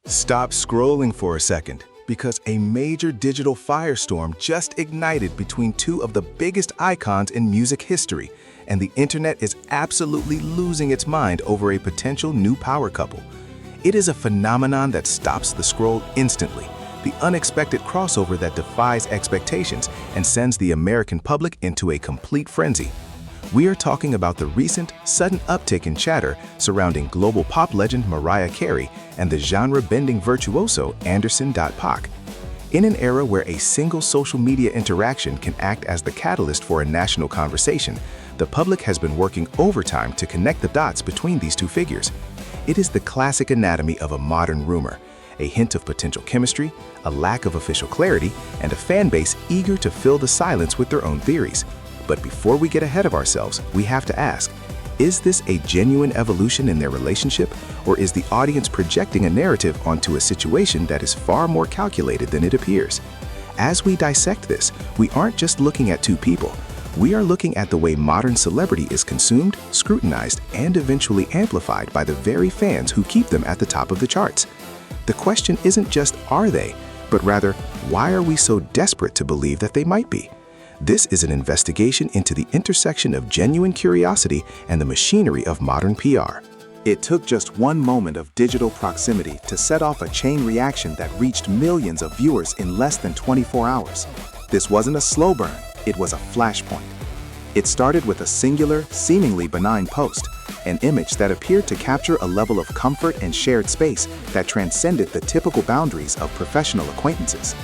Stop scrolling for a second, because a major digital firestorm just ignited between two of the biggest icons in music history, and the internet is absolutely losing its mind over a potential new power couple. It is a phenomenon that stops the scroll instantly, the unexpected crossover that defies expectations and sends the American public into a complete frenzy. We are talking about the recent, sudden uptick in chatter surrounding global pop legend Mariah Carey and the genre-bending virtuoso Paak. In an era where a single social media interaction can act as the catalyst for a national conversation, the public has been working overtime to connect the dots between these two figures. It is the classic anatomy of a modern rumor: a hint of potential chemistry, a lack of official clarity, and a fan base eager to fill the silence with their own theories. But before we get ahead of ourselves, we have to ask, is this a genuine evolution in their relationship, or is the audience projecting a narrative onto a situation that is far more calculated than it appears? As we dissect this, we aren't just looking at two people. We are looking at the way modern celebrity is consumed, scrutinized, and eventually amplified by the very fans who keep them at the top of the charts. The question isn't just are they, but rather, why are we so desperate to believe that they might be? This is an investigation into the intersection of genuine curiosity and the machinery of modern PR. It took just one moment of digital proximity to set off a chain reaction that reached millions of viewers in less than 24 hours. This wasn't a slow burn, it was a flashpoint. It started with a singular, seemingly benign post, an image that appeared to capture a level of comfort and shared space that transcended the typical boundaries of professional acquaintances.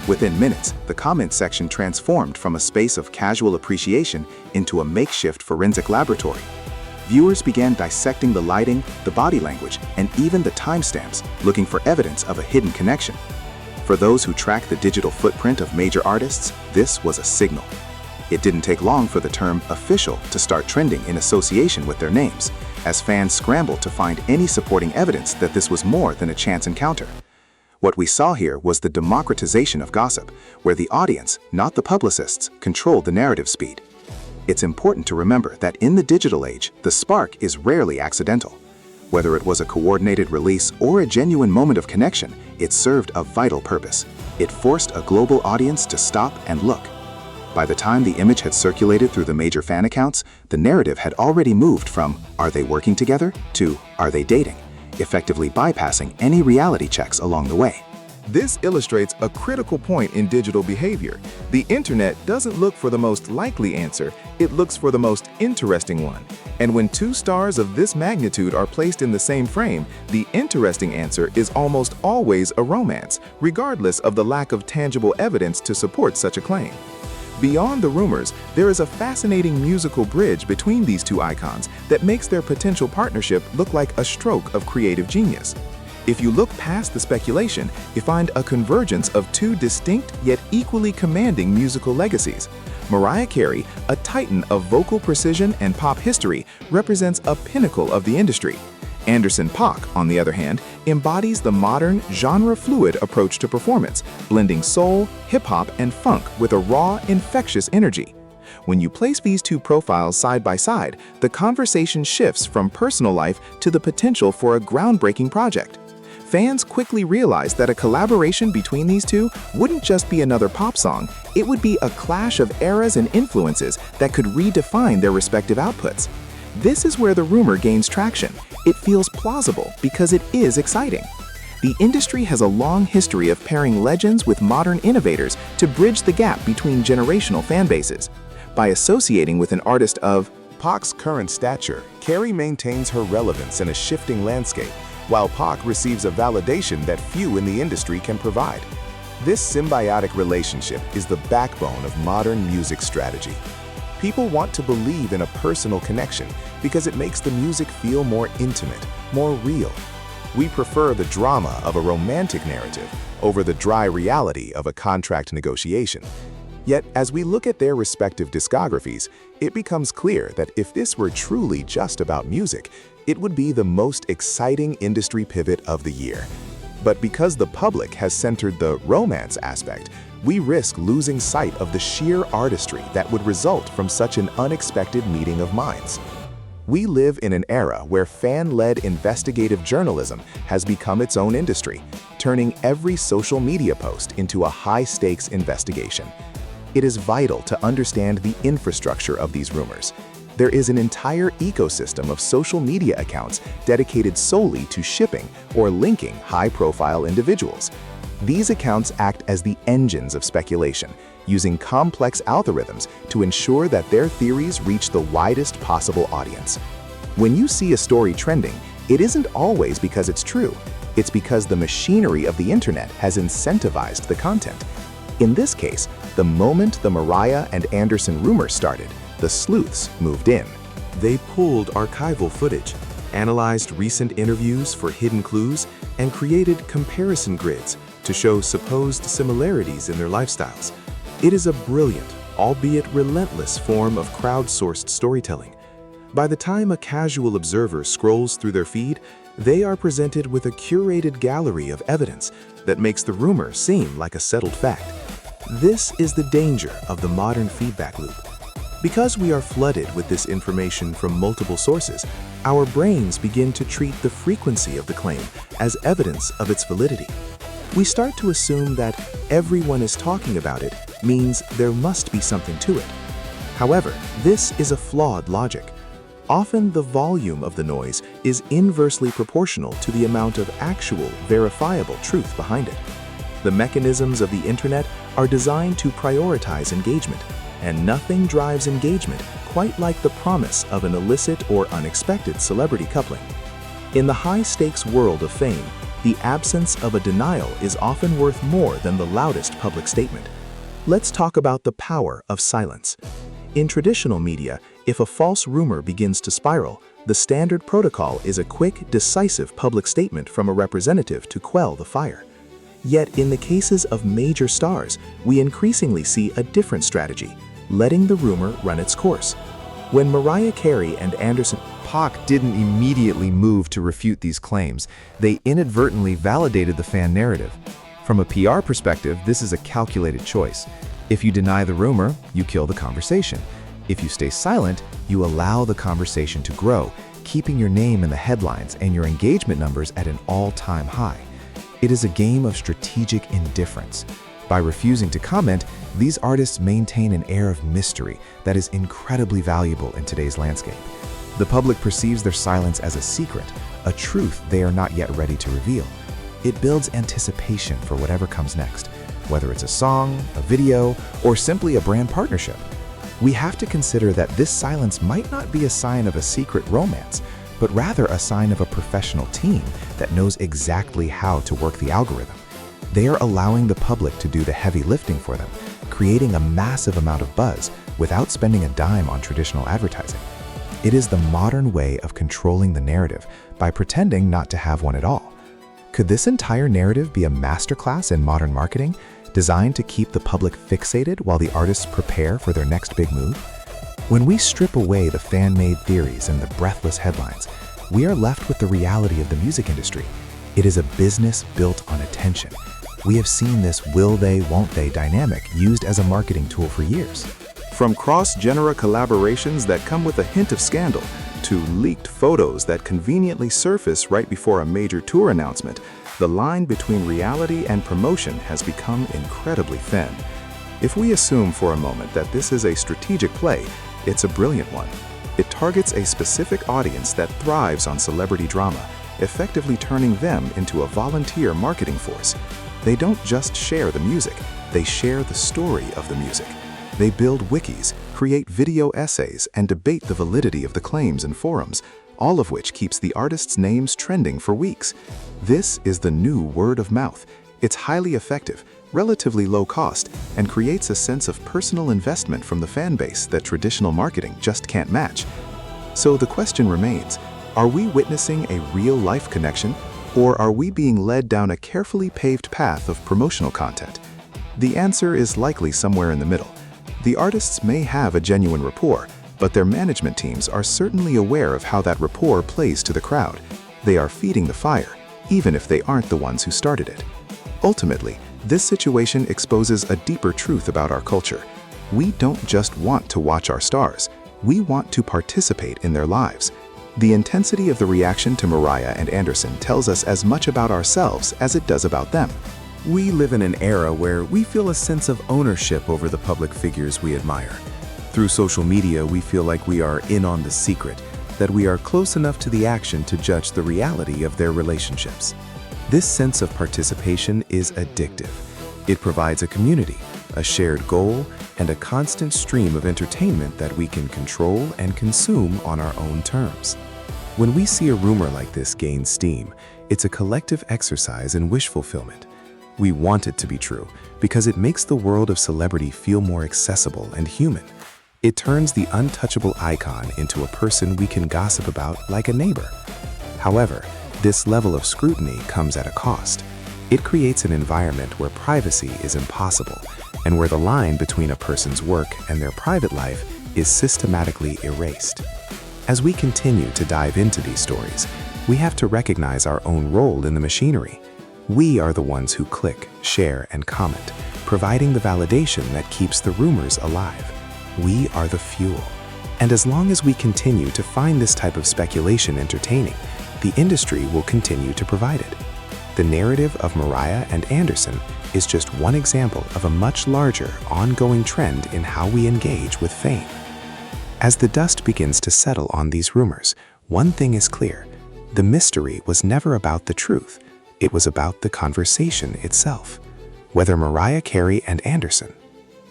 Within minutes, the comment section transformed from a space of casual appreciation into a makeshift forensic laboratory. Viewers began dissecting the lighting, the body language, and even the timestamps, looking for evidence of a hidden connection. For those who track the digital footprint of major artists, this was a signal. It didn't take long for the term "official" to start trending in association with their names, as fans scrambled to find any supporting evidence that this was more than a chance encounter. What we saw here was the democratization of gossip, where the audience, not the publicists, controlled the narrative speed. It's important to remember that in the digital age, the spark is rarely accidental. Whether it was a coordinated release or a genuine moment of connection, it served a vital purpose. It forced a global audience to stop and look. By the time the image had circulated through the major fan accounts, the narrative had already moved from "are they working together?" to "are they dating?", effectively bypassing any reality checks along the way. This illustrates a critical point in digital behavior. The internet doesn't look for the most likely answer, it looks for the most interesting one. And when two stars of this magnitude are placed in the same frame, the interesting answer is almost always a romance, regardless of the lack of tangible evidence to support such a claim. Beyond the rumors, there is a fascinating musical bridge between these two icons that makes their potential partnership look like a stroke of creative genius. If you look past the speculation, you find a convergence of two distinct yet equally commanding musical legacies. Mariah Carey, a titan of vocal precision and pop history, represents a pinnacle of the industry. Paak, on the other hand, embodies the modern, genre-fluid approach to performance, blending soul, hip-hop, and funk with a raw, infectious energy. When you place these two profiles side by side, the conversation shifts from personal life to the potential for a groundbreaking project. Fans quickly realized that a collaboration between these two wouldn't just be another pop song, it would be a clash of eras and influences that could redefine their respective outputs. This is where the rumor gains traction. It feels plausible because it is exciting. The industry has a long history of pairing legends with modern innovators to bridge the gap between generational fan bases. By associating with an artist of Paak's current stature, Carey maintains her relevance in a shifting landscape, while Paak receives a validation that few in the industry can provide. This symbiotic relationship is the backbone of modern music strategy. People want to believe in a personal connection because it makes the music feel more intimate, more real. We prefer the drama of a romantic narrative over the dry reality of a contract negotiation. Yet, as we look at their respective discographies, it becomes clear that if this were truly just about music, it would be the most exciting industry pivot of the year. But because the public has centered the romance aspect, we risk losing sight of the sheer artistry that would result from such an unexpected meeting of minds. We live in an era where fan-led investigative journalism has become its own industry, turning every social media post into a high-stakes investigation. It is vital to understand the infrastructure of these rumors. There is an entire ecosystem of social media accounts dedicated solely to shipping or linking high-profile individuals. These accounts act as the engines of speculation, using complex algorithms to ensure that their theories reach the widest possible audience. When you see a story trending, it isn't always because it's true. It's because the machinery of the internet has incentivized the content. In this case, the moment the Mariah and Anderson rumor started, the sleuths moved in. They pulled archival footage, analyzed recent interviews for hidden clues, and created comparison grids to show supposed similarities in their lifestyles. It is a brilliant, albeit relentless form of crowdsourced storytelling. By the time a casual observer scrolls through their feed, they are presented with a curated gallery of evidence that makes the rumor seem like a settled fact. This is the danger of the modern feedback loop. Because we are flooded with this information from multiple sources, our brains begin to treat the frequency of the claim as evidence of its validity. We start to assume that everyone is talking about it means there must be something to it. However, this is a flawed logic. Often the volume of the noise is inversely proportional to the amount of actual, verifiable truth behind it. The mechanisms of the internet are designed to prioritize engagement, and nothing drives engagement quite like the promise of an illicit or unexpected celebrity coupling. In the high-stakes world of fame, the absence of a denial is often worth more than the loudest public statement. Let's talk about the power of silence. In traditional media, if a false rumor begins to spiral, the standard protocol is a quick, decisive public statement from a representative to quell the fire. Yet in the cases of major stars, we increasingly see a different strategy, letting the rumor run its course. When Mariah Carey and Anderson Paak didn't immediately move to refute these claims. They inadvertently validated the fan narrative. From a PR perspective, this is a calculated choice. If you deny the rumor, you kill the conversation. If you stay silent, you allow the conversation to grow, keeping your name in the headlines and your engagement numbers at an all-time high. It is a game of strategic indifference. By refusing to comment, these artists maintain an air of mystery that is incredibly valuable in today's landscape. The public perceives their silence as a secret, a truth they are not yet ready to reveal. It builds anticipation for whatever comes next, whether it's a song, a video, or simply a brand partnership. We have to consider that this silence might not be a sign of a secret romance, but rather a sign of a professional team that knows exactly how to work the algorithm. They are allowing the public to do the heavy lifting for them, creating a massive amount of buzz without spending a dime on traditional advertising. It is the modern way of controlling the narrative by pretending not to have one at all. Could this entire narrative be a masterclass in modern marketing, designed to keep the public fixated while the artists prepare for their next big move? When we strip away the fan-made theories and the breathless headlines, we are left with the reality of the music industry. It is a business built on attention. We have seen this will they, won't they dynamic used as a marketing tool for years. From cross-genre collaborations that come with a hint of scandal, to leaked photos that conveniently surface right before a major tour announcement, the line between reality and promotion has become incredibly thin. If we assume for a moment that this is a strategic play, it's a brilliant one. It targets a specific audience that thrives on celebrity drama, effectively turning them into a volunteer marketing force. They don't just share the music, they share the story of the music. They build wikis, create video essays, and debate the validity of the claims in forums, all of which keeps the artists' names trending for weeks. This is the new word of mouth. It's highly effective, relatively low cost, and creates a sense of personal investment from the fan base that traditional marketing just can't match. So the question remains, are we witnessing a real-life connection, or are we being led down a carefully paved path of promotional content? The answer is likely somewhere in the middle. The artists may have a genuine rapport, but their management teams are certainly aware of how that rapport plays to the crowd. They are feeding the fire, even if they aren't the ones who started it. Ultimately, this situation exposes a deeper truth about our culture. We don't just want to watch our stars, We want to participate in their lives. The intensity of the reaction to Mariah and Anderson tells us as much about ourselves as it does about them. We live in an era where we feel a sense of ownership over the public figures we admire. Through social media, we feel like we are in on the secret, that we are close enough to the action to judge the reality of their relationships. This sense of participation is addictive. It provides a community, a shared goal, and a constant stream of entertainment that we can control and consume on our own terms. When we see a rumor like this gain steam, it's a collective exercise in wish fulfillment. We want it to be true because it makes the world of celebrity feel more accessible and human. It turns the untouchable icon into a person we can gossip about like a neighbor. However, this level of scrutiny comes at a cost. It creates an environment where privacy is impossible and where the line between a person's work and their private life is systematically erased. As we continue to dive into these stories, we have to recognize our own role in the machinery. We are the ones who click, share, and comment, providing the validation that keeps the rumors alive. We are the fuel. And as long as we continue to find this type of speculation entertaining, the industry will continue to provide it. The narrative of Mariah and Anderson is just one example of a much larger, ongoing trend in how we engage with fame. As the dust begins to settle on these rumors, one thing is clear. The mystery was never about the truth. It was about the conversation itself. Whether Mariah Carey and Anderson,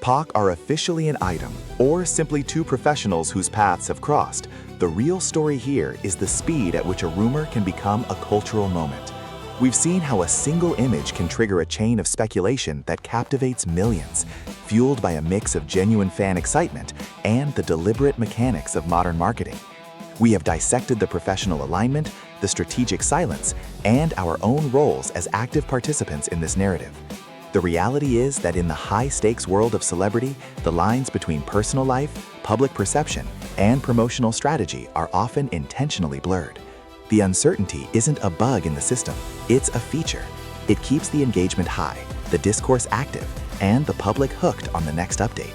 Paak are officially an item, or simply two professionals whose paths have crossed, the real story here is the speed at which a rumor can become a cultural moment. We've seen how a single image can trigger a chain of speculation that captivates millions, fueled by a mix of genuine fan excitement and the deliberate mechanics of modern marketing. We have dissected the professional alignment, the strategic silence, and our own roles as active participants in this narrative. The reality is that in the high-stakes world of celebrity, the lines between personal life, public perception, and promotional strategy are often intentionally blurred. The uncertainty isn't a bug in the system, it's a feature. It keeps the engagement high, the discourse active, and the public hooked on the next update.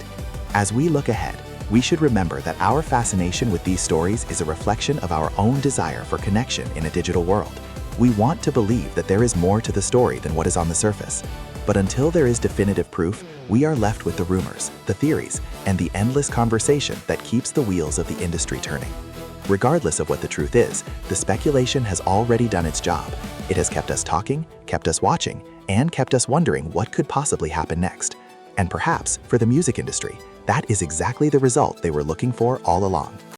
As we look ahead, we should remember that our fascination with these stories is a reflection of our own desire for connection in a digital world. We want to believe that there is more to the story than what is on the surface. But until there is definitive proof, we are left with the rumors, the theories, and the endless conversation that keeps the wheels of the industry turning. Regardless of what the truth is, the speculation has already done its job. It has kept us talking, kept us watching, and kept us wondering what could possibly happen next. And perhaps, for the music industry, that is exactly the result they were looking for all along.